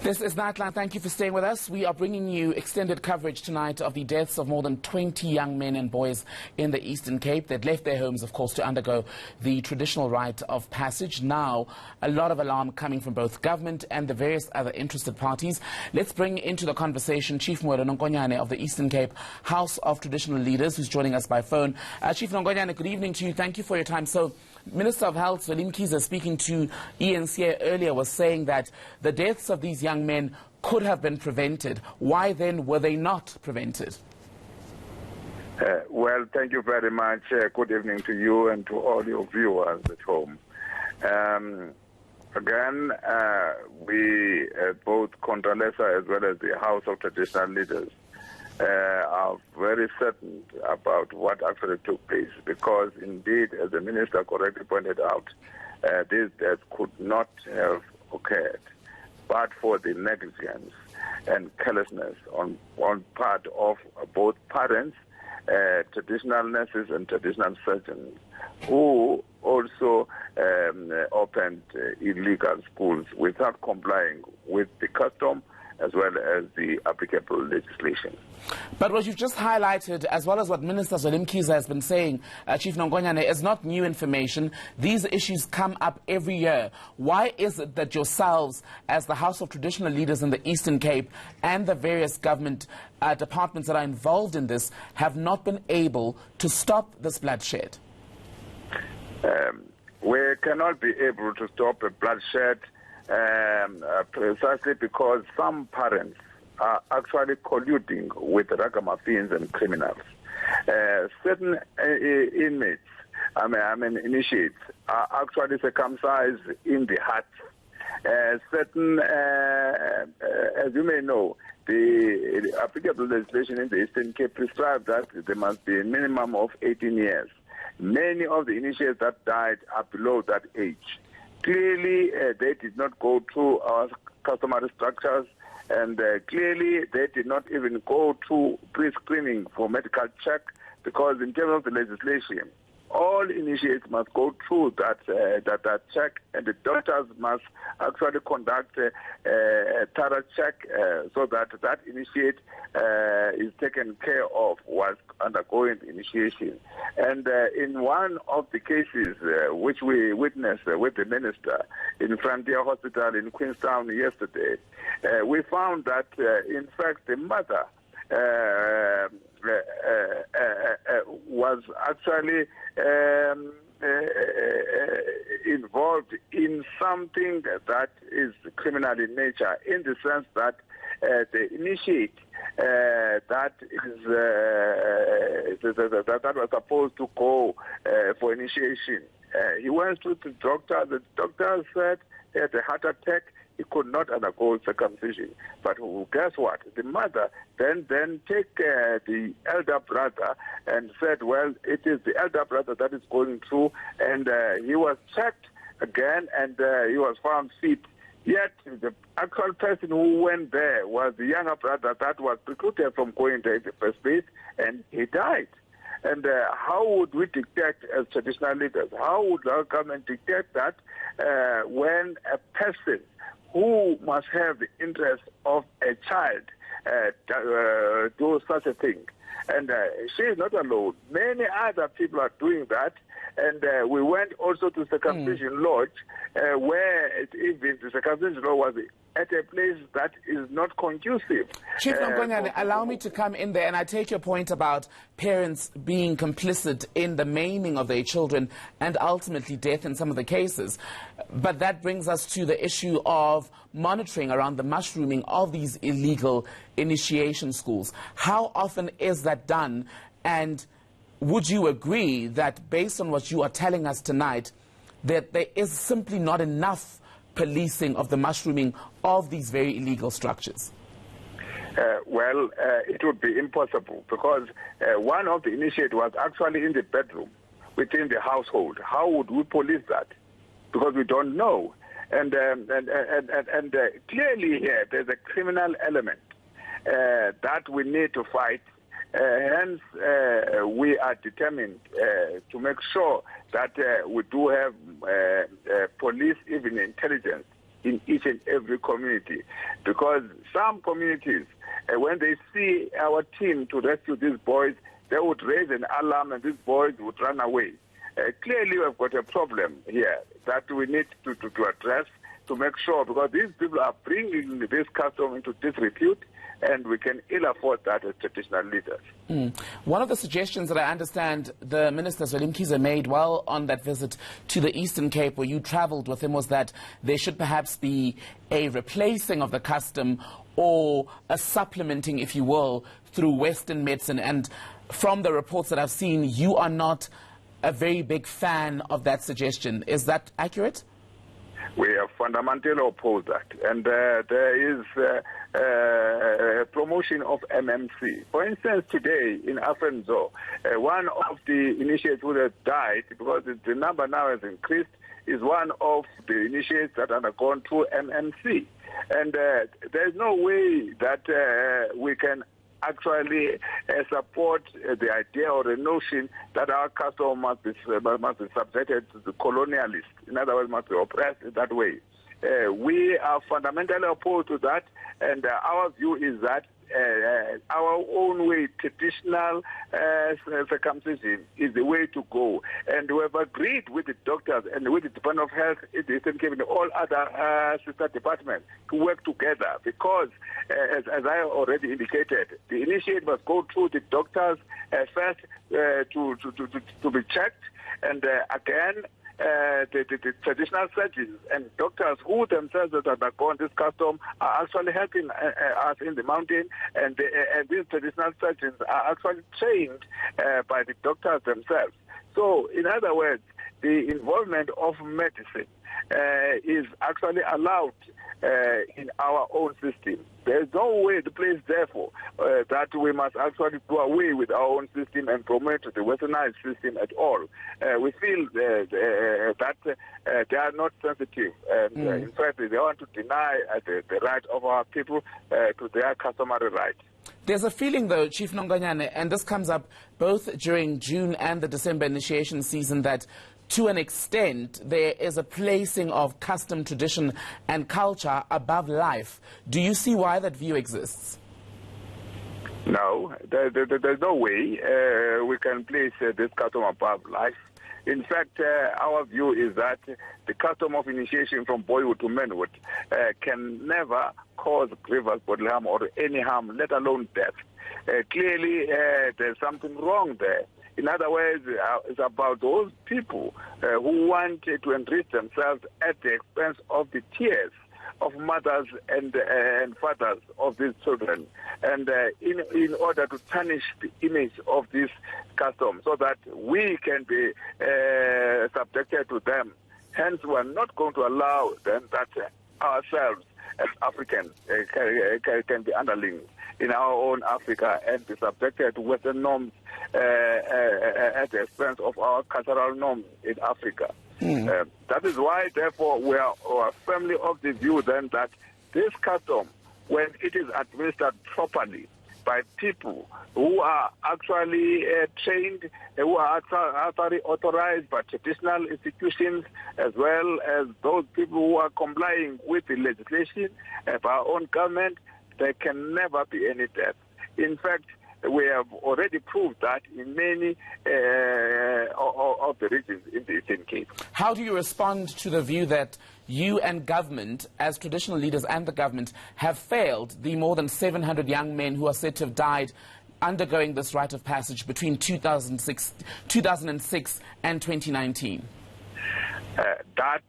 This is Nightline. Thank you for staying with us. We are bringing you extended coverage tonight of the deaths of more than 20 young men and boys in the Eastern Cape. They'd left their homes, of course, to undergo the traditional rite of passage. Now, a lot of alarm coming from both government and the various other interested parties. Let's bring into the conversation Chief Mwelo Nongonyane of the Eastern Cape House of Traditional Leaders, who's joining us by phone. Chief Nongonyane, good evening to you. Thank you for your time. So, Minister of Health, Zweli Mkhize, speaking to ENCA earlier, was saying that the deaths of these young men could have been prevented. Why then were they not prevented? Well, thank you very much. Good evening to you and to all your viewers at home. Again, we, both Condoleezza as well as the House of Traditional Leaders, are very certain about what actually took place, because indeed, as the Minister correctly pointed out, this death could not have occurred but for the negligence and carelessness on part of both parents, traditional nurses and traditional surgeons, who also opened illegal schools without complying with the custom as well as the applicable legislation. But what you've just highlighted, as well as what Minister Zweli Mkhize has been saying, Chief Nongonyane, is not new information. These issues come up every year. Why is it that yourselves, as the House of Traditional Leaders in the Eastern Cape and the various government departments that are involved in this, have not been able to stop this bloodshed? We cannot be able to stop a bloodshed precisely because some parents are actually colluding with ragamuffins and criminals. Certain inmates, initiates, are actually circumcised in the heart. Certain, as you may know, the applicable legislation in the Eastern Cape prescribes that there must be a minimum of 18 years. Many of the initiates that died are below that age. Clearly, they did not go through our customary structures, and clearly they did not even go through pre-screening for medical check, because in terms of the legislation, all initiates must go through that check, and the doctors must actually conduct a thorough check so that initiate is taken care of while undergoing initiation. And in one of the cases which we witnessed with the minister in Frontier Hospital in Queenstown yesterday, we found that in fact the mother was actually involved in something that is criminal in nature, in the sense that the initiate that was supposed to go for initiation, he went to the doctor. The doctor said he had a heart attack. He could not undergo circumcision. But guess what? The mother then take the elder brother and said, well, it is the elder brother that is going through, and he was checked again, and he was found fit. Yet the actual person who went there was the younger brother that was precluded from going there in the first place, and he died. And how would we detect as traditional leaders? How would our government detect that when a person who must have the interest of a child do such a thing? And she is not alone. Many other people are doing that. And we went also to Circumcision Lodge, where even the Circumcision Law was at a place that is not conducive. Chief Nongonyane, allow me to come in there, and I take your point about parents being complicit in the maiming of their children and ultimately death in some of the cases. But that brings us to the issue of monitoring around the mushrooming of these illegal initiation schools. How often is that done? And would you agree that, based on what you are telling us tonight, that there is simply not enough policing of the mushrooming of these very illegal structures? Well, it would be impossible, because one of the initiates was actually in the bedroom within the household. How would we police that? Because we don't know. And clearly here, there's a criminal element that we need to fight. Hence, we are determined to make sure that we do have police, even intelligence, in each and every community, because some communities, when they see our team to rescue these boys, they would raise an alarm and these boys would run away. Clearly, we've got a problem here that we need to address, to make sure, because these people are bringing this custom into disrepute, and we can ill afford that as traditional leaders. One of the suggestions that I understand the Minister Zweli Mkhize made while on that visit to the Eastern Cape, where you travelled with him, was that there should perhaps be a replacing of the custom or a supplementing, if you will, through Western medicine. And from the reports that I've seen, you are not a very big fan of that suggestion. Is that accurate? We have fundamentally opposed that. And there is a promotion of MMC. For instance, today in Afrenzo, one of the initiates who have died, because the number now has increased, is one of the initiates that have gone through MMC. And there's no way that we can actually support the idea or the notion that our custom must be subjected to the colonialist. In other words, must be oppressed in that way. We are fundamentally opposed to that, and our view is that our own way, traditional circumcision, is the way to go. And we have agreed with the doctors and with the Department of Health, the Eastern Cape, and all other sister departments to work together, because, as I already indicated, the initiative must go through the doctors first to be checked, and again, the traditional surgeons and doctors who themselves that have undergone this custom are actually helping us in the mountain, and these traditional surgeons are actually trained by the doctors themselves. So, in other words, the involvement of medicine is actually allowed in our own system. There is no way, the place, therefore, that we must actually do away with our own system and promote the westernized system at all. We feel that they are not sensitive. And, in fact, they want to deny the right of our people to their customary rights. There's a feeling, though, Chief Nonganyane, and this comes up both during June and the December initiation season, that to an extent, there is a placing of custom, tradition and culture above life. Do you see why that view exists? No, there's no way we can place this custom above life. In fact, our view is that the custom of initiation from boyhood to manhood can never cause grievous bodily harm or any harm, let alone death. Clearly, there's something wrong there. In other words, it's about those people who want to enrich themselves at the expense of the tears of mothers and fathers of these children, and in order to tarnish the image of this custom so that we can be subjected to them. Hence, we are not going to allow them that ourselves as Africans can be underlings in our own Africa and be subjected to Western norms at the expense of our cultural norms in Africa. That is why, therefore, we are firmly of the view then that this custom, when it is administered properly by people who are actually trained, who are actually authorized by traditional institutions, as well as those people who are complying with the legislation of our own government, there can never be any death. In fact, we have already proved that in many of the regions in the Eastern Cape. How do you respond to the view that you and government, as traditional leaders and the government, have failed the more than 700 young men who are said to have died undergoing this rite of passage between 2006 and 2019? That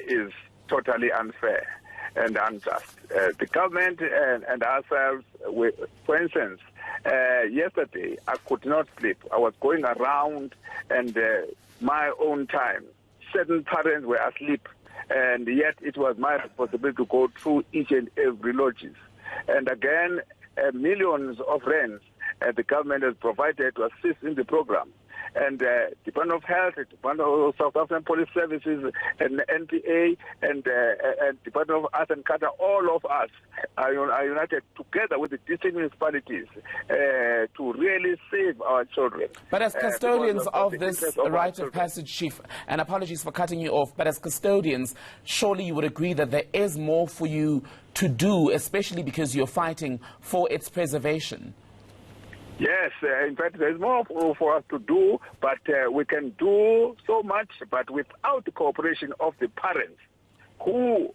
is totally unfair and unjust. The government and ourselves, for instance, yesterday I could not sleep. I was going around, and my own time, certain parents were asleep, and yet it was my responsibility to go through each and every lodges. And again, millions of rands the government has provided to assist in the program. and Department of Health, Department of South African Police Services, and NPA, and Department of Arts and Culture, all of us are united together with the district municipalities to really save our children. But as custodians of this rite of passage, Chief, and apologies for cutting you off, but as custodians, surely you would agree that there is more for you to do, especially because you're fighting for its preservation. Yes, in fact, there's more for us to do, but we can do so much, but without the cooperation of the parents who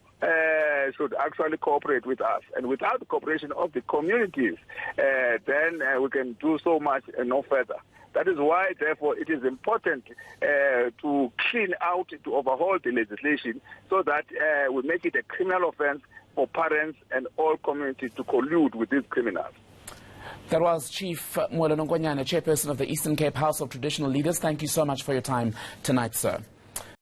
should actually cooperate with us, and without the cooperation of the communities, then we can do so much and no further. That is why, therefore, it is important to clean out, to overhaul the legislation so that we make it a criminal offense for parents and all communities to collude with these criminals. That was Chief Mmuelo Nonkwanyane, Chairperson of the Eastern Cape House of Traditional Leaders. Thank you so much for your time tonight, sir.